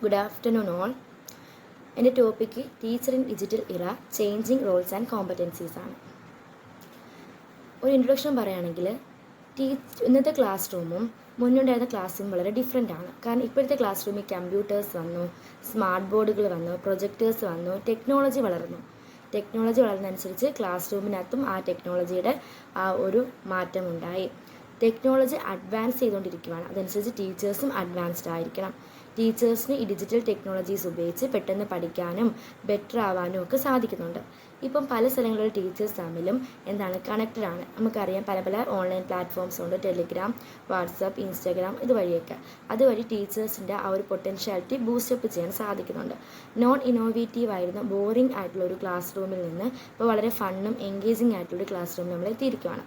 Good afternoon all. എൻ്റെ topic teacher in digital ഇറ changing roles and competencies ആണ്. ഒരു ഇൻട്രൊഡക്ഷൻ പറയുകയാണെങ്കിൽ ഇന്നത്തെ ക്ലാസ് റൂമും മുന്നുണ്ടായിരുന്ന ക്ലാസ് റൂം വളരെ ഡിഫറെൻ്റ് ആണ്. കാരണം ഇപ്പോഴത്തെ ക്ലാസ് റൂമിൽ കമ്പ്യൂട്ടേഴ്സ് വന്നു, സ്മാർട്ട് ബോർഡുകൾ വന്നു, പ്രൊജക്ടേഴ്സ് വന്നു, ടെക്നോളജി വളർന്നു. ടെക്നോളജി വളർന്നതനുസരിച്ച് ക്ലാസ് റൂമിനകത്തും ആ ടെക്നോളജിയുടെ ആ ഒരു മാറ്റമുണ്ടായി. ടെക്നോളജി അഡ്വാൻസ് ചെയ്തുകൊണ്ടിരിക്കുകയാണ്. അതനുസരിച്ച് ടീച്ചേഴ്സും അഡ്വാൻസ്ഡ് ആയിരിക്കണം. ടീച്ചേഴ്സിന് ഈ ഡിജിറ്റൽ ടെക്നോളജീസ് ഉപയോഗിച്ച് പെട്ടെന്ന് പഠിക്കാനും ബെറ്റർ ആവാനും ഒക്കെ സാധിക്കുന്നുണ്ട്. ഇപ്പം പല സ്ഥലങ്ങളിലുള്ള ടീച്ചേഴ്സ് തമ്മിലും കണക്റ്റഡ് ആണ്. നമുക്കറിയാം പല ഓൺലൈൻ പ്ലാറ്റ്ഫോംസ് ഉണ്ട്, ടെലിഗ്രാം, വാട്സപ്പ്, ഇൻസ്റ്റാഗ്രാം ഇതുവഴിയൊക്കെ. അതുവഴി ടീച്ചേഴ്സിൻ്റെ ആ ഒരു പൊട്ടൻഷ്യാലിറ്റി ബൂസ്റ്റപ്പ് ചെയ്യാൻ സാധിക്കുന്നുണ്ട്. നോൺ ഇന്നോവേറ്റീവ് ആയിരുന്ന ബോറിംഗ് ആയിട്ടുള്ള ഒരു ക്ലാസ് റൂമിൽ നിന്ന് ഇപ്പോൾ വളരെ ഫണ്ണും എൻഗേജിങ് ആയിട്ടുള്ള ക്ലാസ് റൂമിൽ നമ്മൾ എത്തിയിരിക്കുകയാണ്.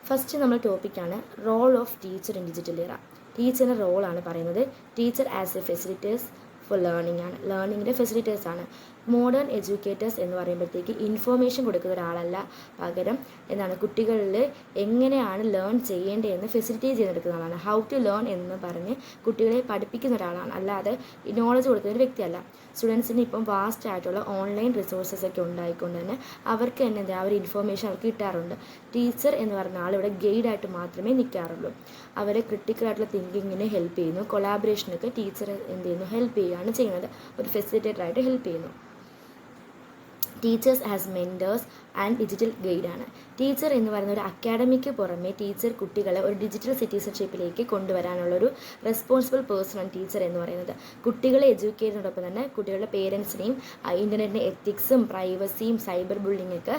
ഫസ്റ്റ് നമ്മൾ ടോപ്പിക്കാണ് role of teacher in digital era. ടീച്ചറിൻ്റെ റോളാണ് പറയുന്നത്. Teacher as a facilitators for learning ആണ്, ലേണിങ്ങിൻ്റെ ഫെസിലിറ്റേഴ്സ് ആണ്. മോഡേൺ എഡ്യൂക്കേറ്റേഴ്സ് എന്ന് പറയുമ്പോഴത്തേക്ക് ഇൻഫോർമേഷൻ കൊടുക്കുന്ന ഒരാളല്ല, പകരം കുട്ടികളിൽ എങ്ങനെയാണ് ലേൺ ചെയ്യേണ്ടതെന്ന് ഫെസിലിറ്റേറ്റ് ചെയ്തെടുക്കുന്ന ആളാണ്. ഹൗ ടു ലേൺ എന്ന് പറഞ്ഞ് കുട്ടികളെ പഠിപ്പിക്കുന്ന ഒരാളാണ്, അല്ലാതെ നോളജ് കൊടുക്കുന്ന ഒരു വ്യക്തിയല്ല. സ്റ്റുഡൻസിന് ഇപ്പം വാസ്റ്റ് ആയിട്ടുള്ള ഓൺലൈൻ റിസോഴ്സസ് ഒക്കെ ഉണ്ടായിക്കൊണ്ട് തന്നെ അവർക്ക് തന്നെ ആ ഒരു ഇൻഫോർമേഷൻ അവർക്ക് കിട്ടാറുണ്ട്. ടീച്ചർ എന്ന് പറഞ്ഞ ആൾ ഇവിടെ ഗൈഡായിട്ട് മാത്രമേ നിൽക്കാറുള്ളൂ. അവരെ ക്രിട്ടിക്കലായിട്ടുള്ള തിങ്കിങ്ങിന് ഹെൽപ്പ് ചെയ്യുന്നു. കൊളാബറേഷനൊക്കെ ടീച്ചർ ഹെൽപ്പ് ചെയ്യുകയാണ് ചെയ്യുന്നത്, ഒരു ഫെസിലിറ്റേറ്ററായിട്ട് ഹെൽപ്പ് ചെയ്യുന്നു. Teachers as mentors and digital ഗൈഡാണ്. ടീച്ചർ എന്ന് പറയുന്ന ഒരു അക്കാഡമിക്ക് പുറമെ ടീച്ചർ കുട്ടികളെ ഒരു ഡിജിറ്റൽ സിറ്റിസൺഷിപ്പിലേക്ക് കൊണ്ടുവരാനുള്ളൊരു റെസ്പോൺസിബിൾ പേഴ്സണാണ് ടീച്ചർ എന്ന് പറയുന്നത്. കുട്ടികളെ എഡ്യൂക്കേറ്റ് ചെയ്യുന്നതോടൊപ്പം തന്നെ കുട്ടികളുടെ പേരൻസിനെയും ഇൻ്റർനെറ്റിൻ്റെ എത്തിക്സും പ്രൈവസിയും സൈബർ ബുള്ളിങ് ഒക്കെ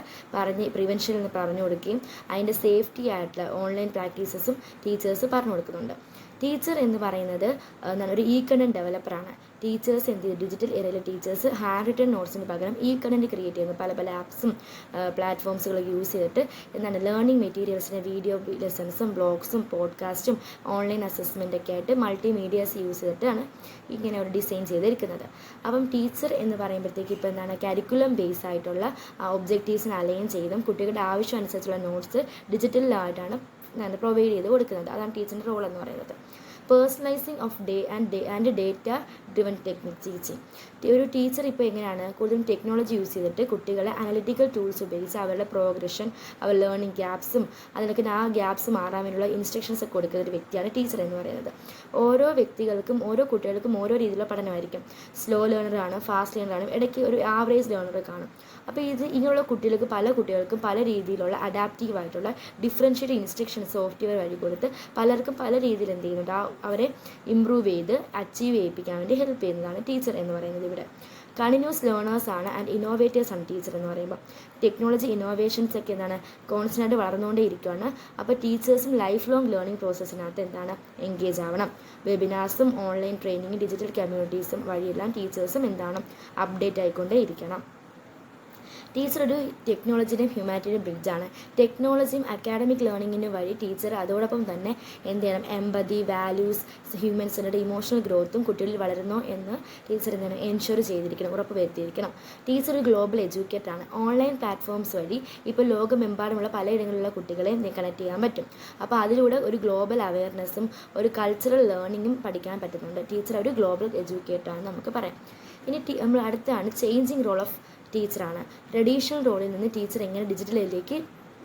പ്രിവെൻഷനിൽ നിന്ന് പറഞ്ഞു കൊടുക്കുകയും അതിൻ്റെ സേഫ്റ്റി ആയിട്ടുള്ള ഓൺലൈൻ പ്രാക്ടീസസും ടീച്ചേഴ്സ് പറഞ്ഞു കൊടുക്കുന്നുണ്ട്. ടീച്ചർ എന്ന് പറയുന്നത് ഒരു കണ്ടന്റ് ഡെവലപ്പറാണ്. ടീച്ചേഴ്സ് ഡിജിറ്റൽ ഏരിയയിലെ ടീച്ചേഴ്സ് ഹാൻഡ് റിട്ടൺ നോട്ട്സിന് പകരം കണ്ടന്റ് ക്രിയേറ്റ് ചെയ്യുന്നു. പല ആപ്സും പ്ലാറ്റ്ഫോംസുകളൊക്കെ യൂസ് ചെയ്തിട്ട് ലേണിംഗ് മെറ്റീരിയൽസിന് വീഡിയോ ലെസൺസും ബ്ലോഗ്സും പോഡ്കാസ്റ്റും ഓൺലൈൻ അസസ്മെൻ്റൊക്കെ ആയിട്ട് മൾട്ടിമീഡിയാസ് യൂസ് ചെയ്തിട്ടാണ് ഇങ്ങനെ ഒരു ഡിസൈൻ ചെയ്തിരിക്കുന്നത്. അപ്പം ടീച്ചർ എന്ന് പറയുമ്പോഴത്തേക്ക് ഇപ്പോൾ കരിക്കുലം ബേസ് ആയിട്ടുള്ള ഒബ്ജക്റ്റീവ്സിന് അലൈൻ ചെയ്തും കുട്ടികളുടെ ആവശ്യം അനുസരിച്ചുള്ള നോട്ട്സ് ഡിജിറ്റലായിട്ടാണ് പ്രൊവൈഡ് ചെയ്ത് കൊടുക്കുന്നത്. അതാണ് ടീച്ചറിൻ്റെ റോൾ എന്ന് പറയുന്നത്. Personalising of data driven technique teaching. ഒരു ടീച്ചർ ഇപ്പോൾ കൂടുതലും ടെക്നോളജി യൂസ് ചെയ്തിട്ട് കുട്ടികളെ അനലിറ്റിക്കൽ ടൂൾസ് ഉപയോഗിച്ച് അവരുടെ പ്രോഗ്രഷൻ, അവരുടെ ലേണിംഗ് ഗ്യാപ്സും അതിനൊക്കെ ആ ഗ്യാപ്സ് മാറാൻ വേണ്ടിയുള്ള ഇൻസ്ട്രക്ഷൻസ് ഒക്കെ കൊടുക്കുന്ന ഒരു വ്യക്തിയാണ് ടീച്ചർ എന്ന് പറയുന്നത്. ഓരോ വ്യക്തികൾക്കും ഓരോ കുട്ടികൾക്കും ഓരോ രീതിയിലുള്ള പഠനമായിരിക്കും. സ്ലോ ലേണറാണ്, ഫാസ്റ്റ് ലേണറാണ്, ഇടയ്ക്ക് ഒരു ആവറേജ് ലേണർ കാണും. അപ്പോൾ ഇങ്ങനെയുള്ള കുട്ടികൾക്ക് പല കുട്ടികൾക്കും പല രീതിയിലുള്ള അഡാപ്റ്റീവായിട്ടുള്ള ഡിഫറൻഷ്യേറ്റ് ഇൻസ്ട്രക്ഷൻ സോഫ്റ്റ്വെയർ വഴി കൊടുത്ത് പലർക്കും പല രീതിയിൽ ചെയ്യുന്നുണ്ട്. അവരെ ഇമ്പ്രൂവ് ചെയ്ത് അച്ചീവ് ചെയ്യിപ്പിക്കാൻ വേണ്ടി ഹെൽപ്പ് ചെയ്യുന്നതാണ് ടീച്ചർ എന്ന് പറയുന്നത്. ഇവിടെ കണ്ടിന്യൂസ് ലേണേഴ്സ് ആണ് ആൻഡ് ഇന്നോവേറ്റേഴ്സ് ആണ് ടീച്ചർ എന്ന് പറയുമ്പോൾ. ടെക്നോളജി ഇന്നോവേഷൻസ് ഒക്കെ കോൺസ്റ്റൻ്റായിട്ട് വളർന്നുകൊണ്ടേ ഇരിക്കുകയാണ്. അപ്പോൾ ടീച്ചേഴ്സും ലൈഫ് ലോങ് ലേണിംഗ് പ്രോസസ്സിനകത്ത് എൻഗേജ് ആവണം. വെബിനാർസും ഓൺലൈൻ ട്രെയിനിങ്ങും ഡിജിറ്റൽ കമ്മ്യൂണിറ്റീസും വഴിയെല്ലാം ടീച്ചേഴ്സും അപ്ഡേറ്റ് ആയിക്കൊണ്ടേ ഇരിക്കണം. ടീച്ചർ ഒരു ടെക്നോളജിയുടെയും ഹ്യൂമാനിറ്റിയുടെയും ബ്രിഡ്ജാണ്. ടെക്നോളജിയും അക്കാഡമിക് ലേണിങ്ങിനും വഴി ടീച്ചർ അതോടൊപ്പം തന്നെ എമ്പതി, വാല്യൂസ്, ഹ്യൂമൻ സെൻറ്റർഡ് ഇമോഷണൽ ഗ്രോത്തും കുട്ടികളിൽ വളരുന്നു എന്ന് ടീച്ചർ എൻഷുർ ചെയ്തിരിക്കണം, ഉറപ്പ് വരുത്തിയിരിക്കണം. ടീച്ചർ ഒരു ഗ്ലോബൽ എഡ്യൂക്കേറ്ററാണ്. ഓൺലൈൻ പ്ലാറ്റ്ഫോംസ് വഴി ഇപ്പോൾ ലോകമെമ്പാടുമുള്ള പലയിടങ്ങളിലുള്ള കുട്ടികളെ കണക്ട് ചെയ്യാൻ പറ്റും. അപ്പോൾ അതിലൂടെ ഒരു ഗ്ലോബൽ അവയർനെസ്സും ഒരു കൾച്ചറൽ ലേണിങ്ങും പഠിക്കാൻ പറ്റുന്നുണ്ട്. ടീച്ചർ ഒരു ഗ്ലോബൽ എഡ്യൂക്കേറ്ററാണെന്ന് നമുക്ക് പറയാം. ഇനി നമ്മൾ അടുത്താണ് ചേഞ്ചിങ് റോൾ ഓഫ് ടീച്ചറാണ്. ട്രഡീഷണൽ റോളിൽ നിന്ന് ടീച്ചർ എങ്ങനെ ഡിജിറ്റലിലേക്ക്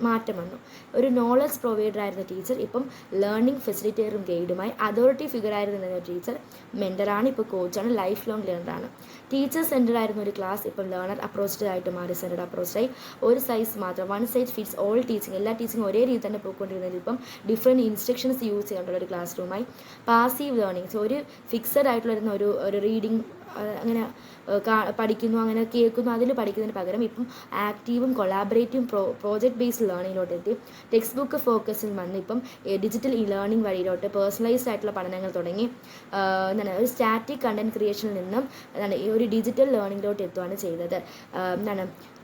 മാറ്റം വന്നു. ഒരു നോളജ് പ്രൊവൈഡർ ആയിരുന്ന ടീച്ചർ ഇപ്പം ലേണിംഗ് ഫെസിലിറ്റേറ്ററും ഗൈഡുമായി അതോറിറ്റി ഫിഗർ ആയിരുന്ന ടീച്ചർ മെൻറ്ററാണ്, ഇപ്പോൾ കോച്ചാണ്, ലൈഫ് ലോങ് ലേണറാണ്. ടീച്ചർ സെൻറ്റർ ആയിരുന്ന ഒരു ക്ലാസ് ഇപ്പം ലേണർ അപ്രോച്ച്ഡ് ആയിട്ട് മാറി, സെൻറ്റർഡ് അപ്രോച്ചായി. ഒരു സൈസ് മാത്രം, one size fits all teaching, എല്ലാ ടീച്ചിങ് ഒരേ രീതി തന്നെ പോയിക്കൊണ്ടിരുന്നത് ഇപ്പം ഡിഫറെൻറ്റ് ഇൻസ്ട്രക്ഷൻസ് യൂസ് ചെയ്യാനുള്ള ഒരു ക്ലാസ് റൂമായി. പാസീവ് ലേണിങ്സ്, ഒരു ഫിക്സഡ് ആയിട്ടുള്ള ഒരു റീഡിങ് പഠിക്കുന്നു, അങ്ങനെ കേൾക്കുന്നു, അതിൽ പഠിക്കുന്നതിന് പകരം ഇപ്പം ആക്റ്റീവും കൊളാബറേറ്റീവും പ്രോജക്റ്റ് ബേസ്ഡ് ലേണിങ്ങിലോട്ട് എത്തി. ടെക്സ്റ്റ് ബുക്ക് ഫോക്കസിൽ വന്ന് ഇപ്പം ഡിജിറ്റൽ ലേണിംഗ് വഴിയിലോട്ട് പേഴ്സണലൈസ്ഡ് ആയിട്ടുള്ള പഠനങ്ങൾ തുടങ്ങി. ഒരു സ്റ്റാറ്റിക് കണ്ടന്റ് ക്രിയേഷനിൽ നിന്നും ഈ ഒരു ഡിജിറ്റൽ ലേണിങ്ങിലോട്ട് എത്തുകയാണ് ചെയ്തത്.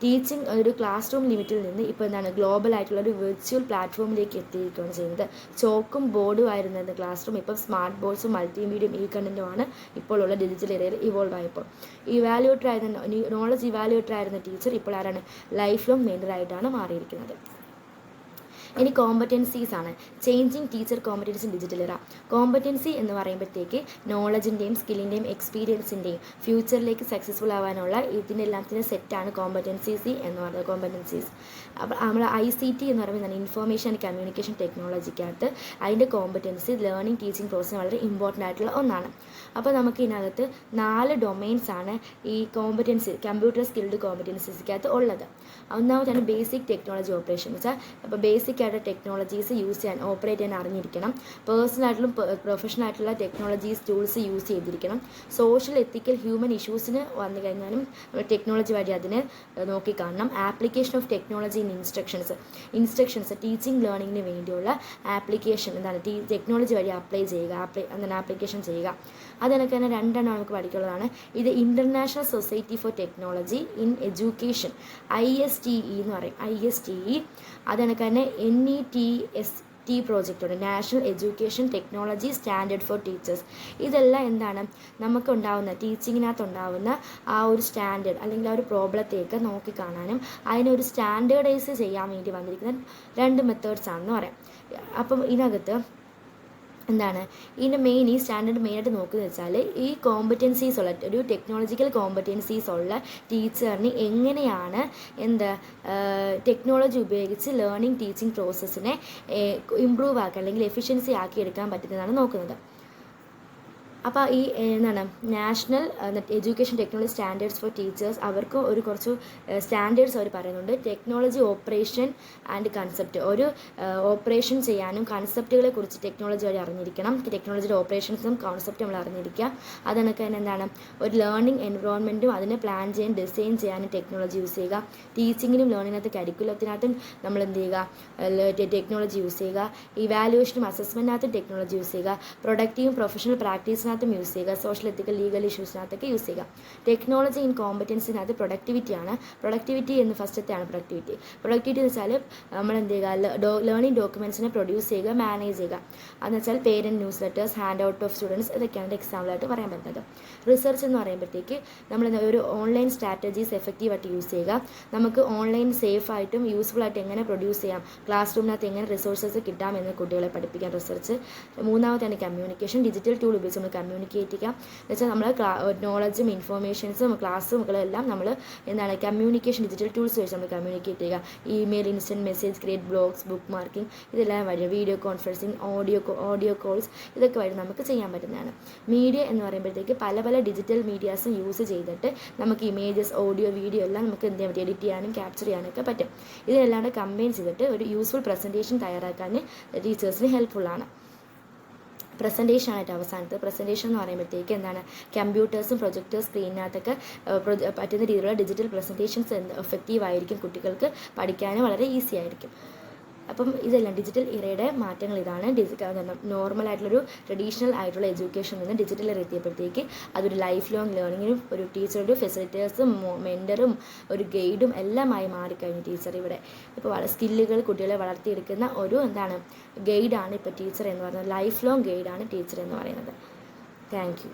ടീച്ചിങ് ഒരു ക്ലാസ് റൂം ലിമിറ്റിൽ നിന്ന് ഇപ്പോൾ ഗ്ലോബൽ ആയിട്ടുള്ള ഒരു വെർച്വൽ പ്ലാറ്റ്ഫോമിലേക്ക് എത്തിയിരിക്കുകയാണ് ചെയ്യുന്നത്. ചോക്കും ബോർഡും ആയിരുന്നത് ക്ലാസ് റൂം ഇപ്പം സ്മാർട്ട് ബോർഡ്സും മൾട്ടിമീഡിയയും കണ്ടന്റുമാണ് ഇപ്പോൾ ഉള്ള ഡിജിറ്റൽ ഏരിയയിൽ ഇവോൾവ് ആയപ്പോൾ. നോളജ് ഇവാലുവേറ്റർ ആയിരുന്ന ടീച്ചർ ഇപ്പോൾ ലൈഫ് ലോങ് മെൻറ്ററായിട്ടാണ് മാറിയിരിക്കുന്നത്. ഇനി കോമ്പറ്റൻസീസ് ആണ്. Changing teacher competency in digital ഇറ. കോമ്പറ്റൻസി എന്ന് പറയുമ്പോഴത്തേക്ക് നോളജിൻ്റെയും സ്കില്ലിൻ്റെയും എക്സ്പീരിയൻസിൻ്റെയും ഫ്യൂച്ചറിലേക്ക് സക്സസ്ഫുൾ ആവാനുള്ള ഇതിൻ്റെ എല്ലാത്തിൻ്റെ സെറ്റാണ് കോമ്പറ്റൻസീസ് എന്ന് പറയുന്നത്. കോമ്പറ്റൻസീസ് അപ്പോൾ നമ്മൾ ICT എന്ന് പറയുന്നത് ഇൻഫർമേഷൻ ആൻഡ് കമ്മ്യൂണിക്കേഷൻ ടെക്നോളജിക്കകത്ത് അതിൻ്റെ കോമ്പറ്റൻസി ലേണിംഗ് ടീച്ചിങ് പ്രോസസ്സിന് വളരെ ഇമ്പോർട്ടൻ്റ് ആയിട്ടുള്ള ഒന്നാണ്. അപ്പോൾ നമുക്ക് ഇതിനകത്ത് 4 ഡൊമൈൻസ് ആണ് ഈ കോമ്പറ്റൻസി കമ്പ്യൂട്ടർ സ്കിൽഡ് കോമ്പറ്റൻസീസിക്കകത്ത് ഉള്ളത്. ഒന്നാമതാണ് ബേസിക് ടെക്നോളജി ഓപ്പറേഷൻ എന്ന് വെച്ചാൽ അപ്പോൾ ബേസിക് ആയിട്ട് ടെക്നോളജീസ് യൂസ് ചെയ്യാൻ ഓപ്പറേറ്റ് ചെയ്യാൻ അറിഞ്ഞിരിക്കണം. പേഴ്സണലായിട്ടും പ്രൊഫഷണൽ ആയിട്ടുള്ള ടെക്നോളജീസ് ടൂൾസ് യൂസ് ചെയ്തിരിക്കണം. സോഷ്യൽ എത്തിക്കൽ ഹ്യൂമൻ ഇഷ്യൂസിന് വന്നു കഴിഞ്ഞാലും ടെക്നോളജി വഴി അതിനെ നോക്കിക്കാണണം. Application of technology in instructions teaching ലേണിങ്ങിന് വേണ്ടിയുള്ള ആപ്ലിക്കേഷൻ എന്താണ് ടെക്നോളജി വഴി അപ്ലൈ ചെയ്യുക, എന്താണ് ആപ്ലിക്കേഷൻ ചെയ്യുക. അതിനൊക്കെ തന്നെ 2 നമുക്ക് പഠിക്കാനുള്ളതാണ്. ഇത് international society for technology in education ISTE എന്ന് പറയും. ISTE അതിനൊക്കെ തന്നെ NETST പ്രോജക്റ്റ് ഉണ്ട്, national education technology standard four teachers. ഇതെല്ലാം എന്താണ് നമുക്കുണ്ടാവുന്ന ടീച്ചിങ്ങിനകത്തുണ്ടാവുന്ന ആ ഒരു സ്റ്റാൻഡേർഡ് അല്ലെങ്കിൽ ആ ഒരു പ്രോബ്ലത്തേക്ക് നോക്കിക്കാണാനും അതിനൊരു സ്റ്റാൻഡേർഡൈസ് ചെയ്യാൻ വേണ്ടി വന്നിരിക്കുന്ന 2 മെത്തേഡ്സ് ആണെന്ന് പറയാം. അപ്പം ഇതിനകത്ത് എന്താണ് ഇതിൻ്റെ ഈ സ്റ്റാൻഡേർഡ് മെയിനായിട്ട് നോക്കുന്നത് വെച്ചാൽ ഈ കോമ്പറ്റൻസീസ് ഉള്ള ഒരു ടെക്നോളജിക്കൽ കോമ്പറ്റൻസീസ് ഉള്ള ടീച്ചറിന് എങ്ങനെയാണ് ടെക്നോളജി ഉപയോഗിച്ച് ലേണിംഗ് ടീച്ചിങ് പ്രോസസ്സിനെ ഇമ്പ്രൂവ് ആക്കുക അല്ലെങ്കിൽ എഫിഷ്യൻസി ആക്കി എടുക്കാൻ പറ്റുന്നതാണ് നോക്കുന്നത്. അപ്പോൾ ഈ എന്താണ് national education technology standards four teachers അവർക്ക് കുറച്ച് സ്റ്റാൻഡേർഡ്സ് അവർ പറയുന്നുണ്ട്. ടെക്നോളജി ഓപ്പറേഷൻ ആൻഡ് കൺസെപ്റ്റ് ഒരു ഓപ്പറേഷൻ ചെയ്യാനും കൺസെപ്റ്റുകളെ കുറിച്ച് ടെക്നോളജി വഴി അറിഞ്ഞിരിക്കണം. ടെക്നോളജിയുടെ ഓപ്പറേഷൻസും കോൺസെപ്റ്റും നമ്മൾ അറിഞ്ഞിരിക്കുക. അതിനൊക്കെ തന്നെ എന്താണ് ഒരു ലേണിംഗ് എൻവറോൺമെൻറ്റും അതിനെ പ്ലാൻ ചെയ്യാൻ ഡിസൈൻ ചെയ്യാനും ടെക്നോളജി യൂസ് ചെയ്യുക. ടീച്ചിങ്ങിനും ലേണിങ്ങിനകത്ത് കരിക്കുലത്തിനകത്തും നമ്മൾ എന്ത് ചെയ്യുക ടെക്നോളജി യൂസ് ചെയ്യുക. ഇവാലുവേഷനും അസസ്മെൻറ്റിനകത്തും ടെക്നോളജി യൂസ് ചെയ്യുക. പ്രൊഡക്റ്റീവും പ്രൊഫഷണൽ പ്രാക്ടീസിനകത്തും യൂസ് ചെയ്യുക. സോഷ്യൽ എത്തിക്കൽ ലീഗൽ ഇഷ്യൂസിനകത്തൊക്കെ യൂസ് ചെയ്യുക. ടെക്നോളജി ഇൻ കോമ്പറ്റൻസിനകത്ത് പ്രൊഡക്ടിവിറ്റിയാണ്. പ്രൊഡക്ടിവിറ്റി എന്ന് ഫസ്റ്റത്തെയാണ് പ്രൊഡക്ടിവിറ്റി എന്ന് വെച്ചാൽ നമ്മൾ എന്ത് ചെയ്യുക ലേണിംഗ് ഡോക്യുമെൻറ്റ്സിനെ പ്രൊഡ്യൂസ് ചെയ്യുക, മാനേജ് ചെയ്യുക. അതെന്ന് വെച്ചാൽ parent newsletters, handout of students, ഇതൊക്കെയാണ് എക്സാമ്പിളായിട്ട് പറയാൻ പറ്റുന്നത്. റിസർച്ച് എന്ന് പറയുമ്പോഴത്തേക്ക് നമ്മൾ ഒരു ഓൺലൈൻ സ്ട്രാറ്റജീസ് എഫക്റ്റീവായിട്ട് യൂസ് ചെയ്യുക. നമുക്ക് ഓൺലൈൻ സേഫായിട്ടും യൂസ്ഫുൾ ആയിട്ട് എങ്ങനെ പ്രൊഡ്യൂസ് ചെയ്യാം, ക്ലാസ് റൂമിനകത്ത് എങ്ങനെ റിസോഴ്സസ് കിട്ടാമെന്ന് കുട്ടികളെ പഠിപ്പിക്കാൻ റിസർച്ച്. മൂന്നാമത്തെയാണ് കമ്മ്യൂണിക്കേഷൻ. ഡിജിറ്റൽ ടൂൾ ഉപയോഗിച്ച് നമ്മൾ കമ്മ്യൂണിക്കേറ്റ് ചെയ്യുക എന്ന് വെച്ചാൽ നമ്മൾ നോളജും ഇൻഫോർമേഷൻസും ക്ലാസ്സുകളെല്ലാം നമ്മൾ എന്താണ് കമ്മ്യൂണിക്കേഷൻ ഡിജിറ്റൽ ടൂൾസ് വെച്ച് നമ്മൾ കമ്മ്യൂണിക്കേറ്റ് ചെയ്യുക. Email, instant message, create blogs, bookmarking, ഇതെല്ലാം വഴി വീഡിയോ കോൺഫറൻസിങ്, ഓഡിയോ കോൾസ്, ഇതൊക്കെ വഴി നമുക്ക് ചെയ്യാൻ പറ്റുന്നതാണ്. മീഡിയ എന്ന് പറയുമ്പോഴത്തേക്ക് പല ഡിജിറ്റൽ മീഡിയാസും യൂസ് ചെയ്തിട്ട് നമുക്ക് ഇമേജസ്, ഓഡിയോ, വീഡിയോ എല്ലാം നമുക്ക് എന്ത് ചെയ്യാൻ പറ്റും, എഡിറ്റ് ചെയ്യാനും ക്യാപ്ചർ ചെയ്യാനൊക്കെ പറ്റും. ഇതെല്ലാം കൂടെ കമ്പൈൻ ചെയ്തിട്ട് ഒരു യൂസ്ഫുൾ പ്രസൻറ്റേഷൻ തയ്യാറാക്കാൻ ടീച്ചേഴ്സിന് ഹെൽപ്ഫുള്ളാണ്. പ്രസൻറ്റേഷനായിട്ട് അവസാനത്ത് പ്രസൻറ്റേഷൻ എന്ന് പറയുമ്പോഴത്തേക്ക് എന്താണ് കമ്പ്യൂട്ടേഴ്സും പ്രൊജക്ടേഴ്സ് സ്ക്രീനിനകത്തൊക്കെ പറ്റുന്ന രീതിയിലുള്ള ഡിജിറ്റൽ പ്രസൻറ്റേഷൻസ് എഫക്റ്റീവായിരിക്കും. കുട്ടികൾക്ക് പഠിക്കാനും വളരെ ഈസി ആയിരിക്കും. അപ്പം ഇതെല്ലാം ഡിജിറ്റൽ ഇറയുടെ മാറ്റങ്ങൾ ഇതാണ്. നോർമലായിട്ടുള്ളൊരു ട്രഡീഷണൽ ആയിട്ടുള്ള എഡ്യൂക്കേഷനിൽ നിന്ന് ഡിജിറ്റൽ ഇറ എത്തിയപ്പോഴത്തേക്ക് അതൊരു ലൈഫ് ലോങ് ലേണിങ്ങിനും ഒരു ടീച്ചറുടെ ഫെസിലിറ്റേഴ്സും മെൻറ്ററും ഒരു ഗൈഡും എല്ലാമായി മാറിക്കഴിഞ്ഞു ടീച്ചർ ഇവിടെ. ഇപ്പോൾ സ്കില്ലുകൾ കുട്ടികളെ വളർത്തിയെടുക്കുന്ന ഒരു ഗൈഡാണ് ഇപ്പോൾ ടീച്ചർ എന്ന് പറയുന്നത്. ലൈഫ് ലോങ് ഗൈഡാണ് ടീച്ചർ എന്ന് പറയുന്നത്. Thank you.